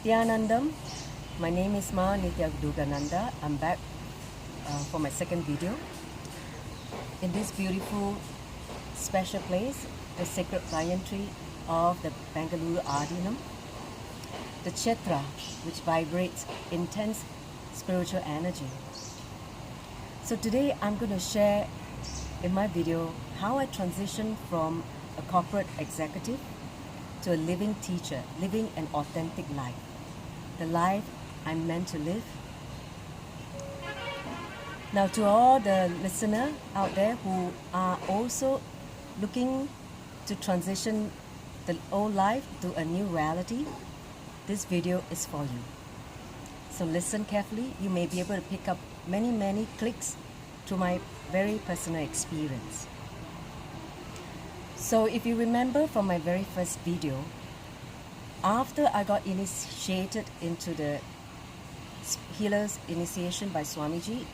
Nithyanandam. My name is Nithyananda. I'm back for my second video. In this beautiful, special place, the sacred lion tree of the Bengaluru Ardinam, the Kshetra, which vibrates intense spiritual energy. So today I'm going to share in my video how I transitioned from a corporate executive to a living teacher, living an authentic life, the life I'm meant to live. Now, to all the listeners out there who are also looking to transition the old life to a new reality, this video is for you. So listen carefully. You may be able to pick up many clicks to my very personal experience. So if you remember from my very first video, after I got initiated into the healer's initiation by Swamiji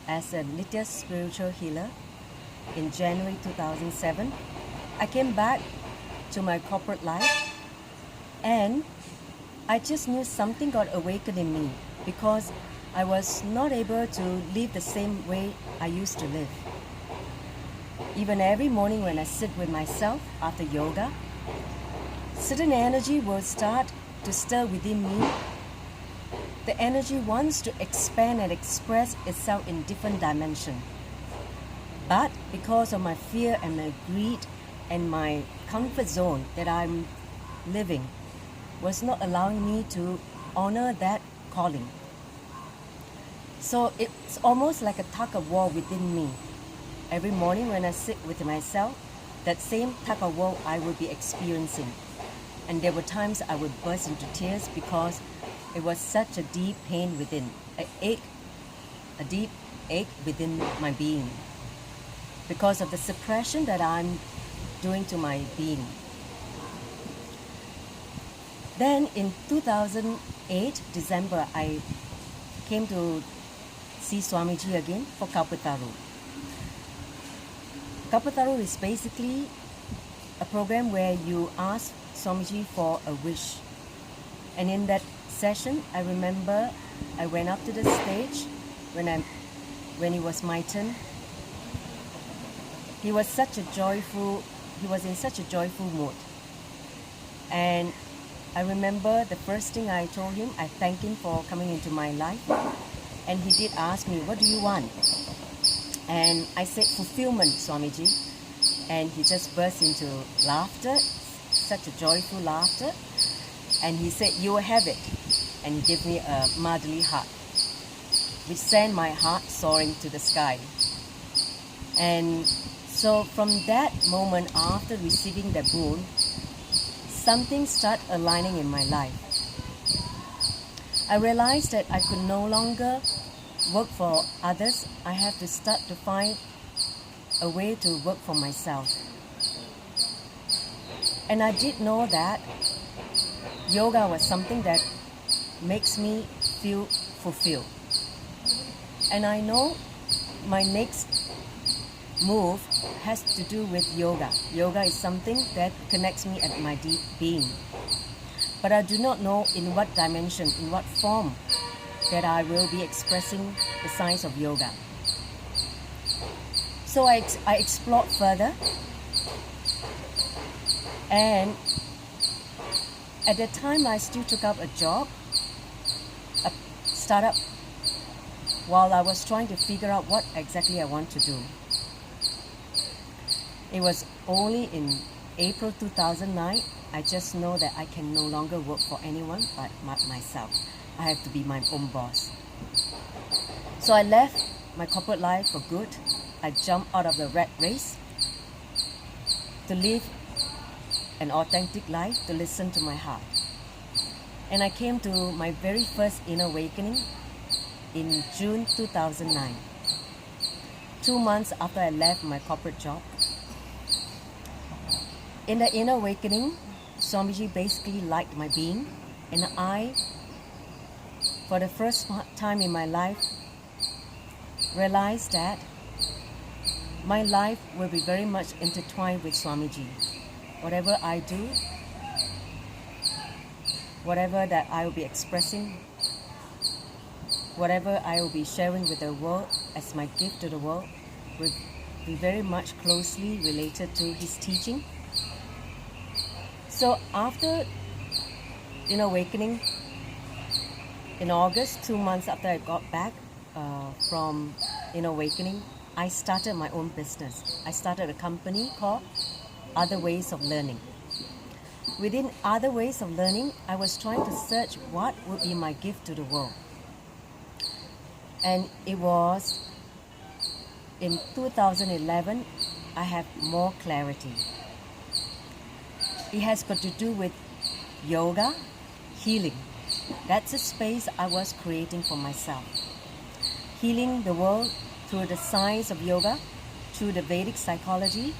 as a Nitya spiritual healer in January 2007, I came back to my corporate life and I just knew something got awakened in me because I was not able to live the same way I used to live. Even every morning when I sit with myself after yoga, certain energy will start to stir within me. The energy wants to expand and express itself in different dimensions. But because of my fear and my greed and my comfort zone that I'm living was not allowing me to honor that calling. So it's almost like a tug of war within me. Every morning when I sit with myself, that same tug of war I would be experiencing. And there were times I would burst into tears because it was such a deep pain within, a deep ache within my being because of the suppression that I'm doing to my being. Then in 2008, December, I came to see Swamiji again for Kalpataru. Kalpataru is basically a program where you ask Swamiji for a wish. And in that session, I remember I went up to the stage when it was my turn. He was in such a joyful mood. And I remember the first thing I told him, I thanked him for coming into my life. And he did ask me, what do you want? And I said, fulfillment, Swamiji. And he just burst into laughter, such a joyful laughter. And he said, you will have it. And he gave me a motherly hug, which sent my heart soaring to the sky. And so from that moment, after receiving the boon, something started aligning in my life. I realized that I could no longer work for others. I have to start to find a way to work for myself. And I did know that yoga was something that makes me feel fulfilled. And I know my next move has to do with yoga. Yoga is something that connects me at my deep being. But I do not know in what dimension, in what form that I will be expressing the science of yoga. So I explored further, and at that time I still took up a job, a startup, while I was trying to figure out what exactly I want to do. It was only in April 2009, I just know that I can no longer work for anyone but myself. I have to be my own boss. So I left my corporate life for good. I jumped out of the rat race to live an authentic life, to listen to my heart. And I came to my very first inner awakening in June 2009, 2 months after I left my corporate job. In the inner awakening, Swamiji basically liked my being, and I, for the first time in my life, realized that my life will be very much intertwined with Swamiji. Whatever I do, whatever that I will be expressing, whatever I will be sharing with the world as my gift to the world will be very much closely related to his teaching. So after awakening in August, 2 months after I got back from awakening, I started my own business. I started a company called Other Ways of Learning. Within Other Ways of Learning, I was trying to search what would be my gift to the world. And it was in 2011, I have more clarity. It has got to do with yoga, healing. That's a space I was creating for myself. Healing the world through the science of yoga, through the Vedic psychology,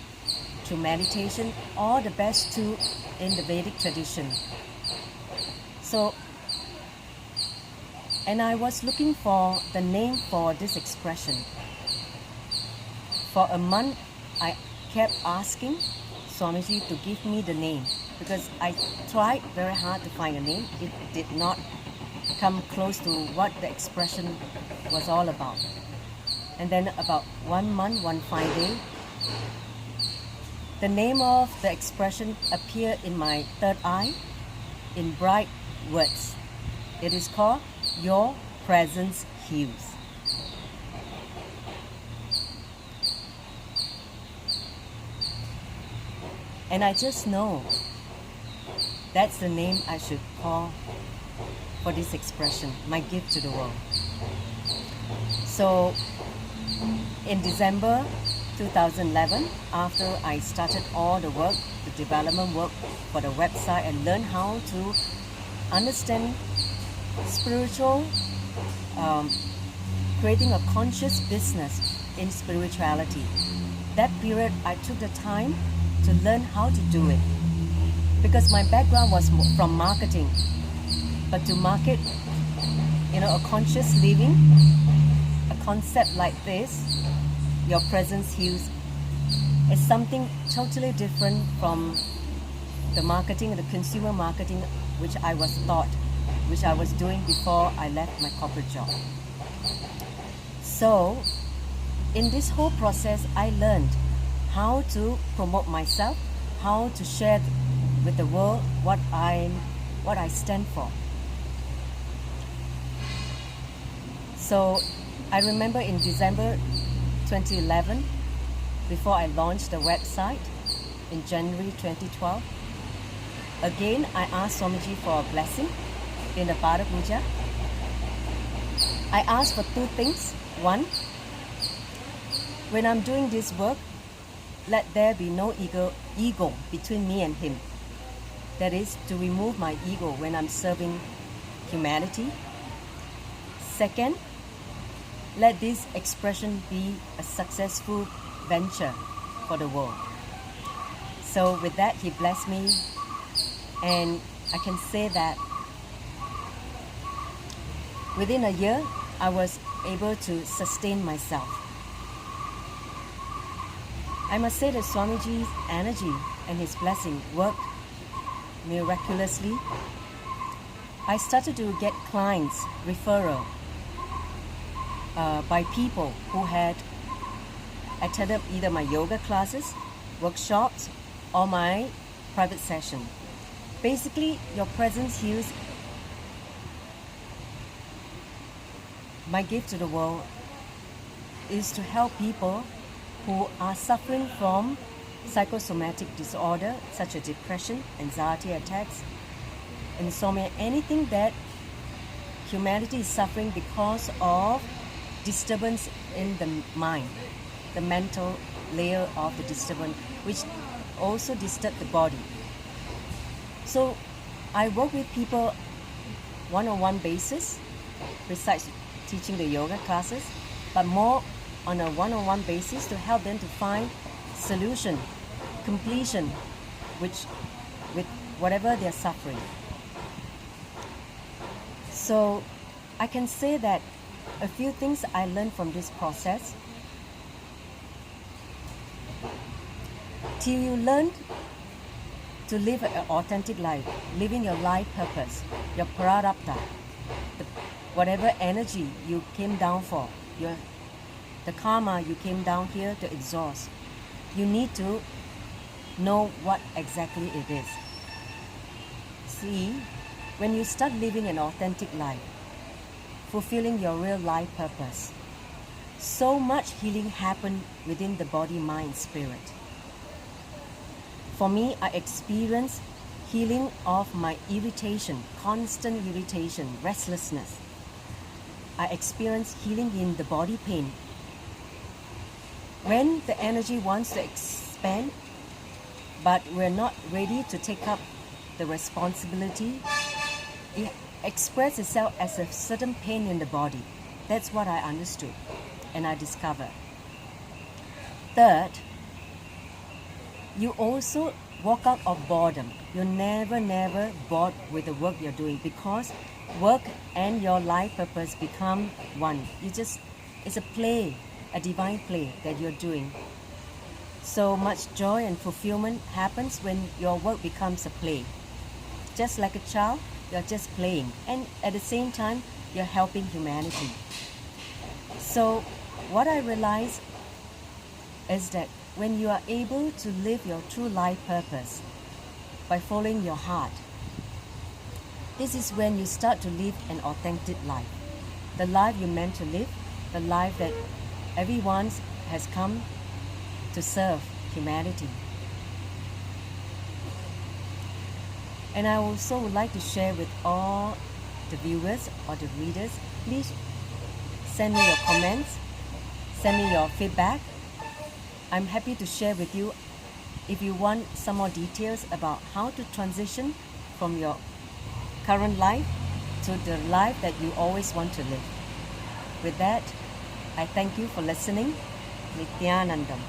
through meditation, all the best two in the Vedic tradition. And I was looking for the name for this expression. For a month, I kept asking Swamiji to give me the name because I tried very hard to find a name. It did not come close to what the expression was all about. And then about 1 month, one fine day, the name of the expression appeared in my third eye in bright words. It is called Your Presence Heals. And I just know that's the name I should call for this expression, my gift to the world. So in December 2011, after I started all the work, the development work for the website and learned how to understand spiritual, creating a conscious business in spirituality. That period, I took the time to learn how to do it. Because my background was from marketing. But to market, a conscious living, a concept like this, Your Presence Heals, is something totally different from the marketing, the consumer marketing, which I was taught, which I was doing before I left my corporate job. So, in this whole process, I learned how to promote myself, how to share with the world what I stand for. So I remember in December 2011, before I launched the website in January 2012, again I asked Swamiji for a blessing in the Pada Puja. I asked for two things. One, when I'm doing this work, let there be no ego between me and him. That is, to remove my ego when I'm serving humanity. Second, let this expression be a successful venture for the world. So with that, he blessed me, and I can say that within a year, I was able to sustain myself. I must say that Swamiji's energy and his blessing worked miraculously. I started to get clients, referral, by people who had attended either my yoga classes, workshops, or my private session. Basically, Your Presence Heals. My gift to the world is to help people who are suffering from psychosomatic disorder such as depression, anxiety attacks, insomnia, anything that humanity is suffering because of disturbance in the mind, the mental layer of the disturbance, which also disturb the body. So I work with people one-on-one basis, besides teaching the yoga classes, but more on a one-on-one basis to help them to find solution, completion, with whatever they're suffering. So I can say that a few things I learned from this process. Till you learn to live an authentic life, living your life purpose, your prarabdha, whatever energy you came down for, the karma you came down here to exhaust, you need to know what exactly it is. See, when you start living an authentic life, fulfilling your real life purpose, so much healing happened within the body, mind, spirit. For me, I experienced healing of my irritation, constant irritation, restlessness. I experienced healing in the body pain. When the energy wants to expand, but we're not ready to take up the responsibility, it expresses itself as a certain pain in the body. That's what I understood and I discovered. Third, you also walk out of boredom. You're never bored with the work you're doing, because work and your life purpose become one. It's a play, a divine play that you're doing. So much joy and fulfillment happens when your work becomes a play. Just like a child, you're just playing, and at the same time, you're helping humanity. So what I realized is that when you are able to live your true life purpose by following your heart, this is when you start to live an authentic life. The life you're meant to live, the life that everyone has come to serve humanity. And I also would like to share with all the viewers or the readers, please send me your comments, send me your feedback. I'm happy to share with you if you want some more details about how to transition from your current life to the life that you always want to live. With that, I thank you for listening. Nithyanandam.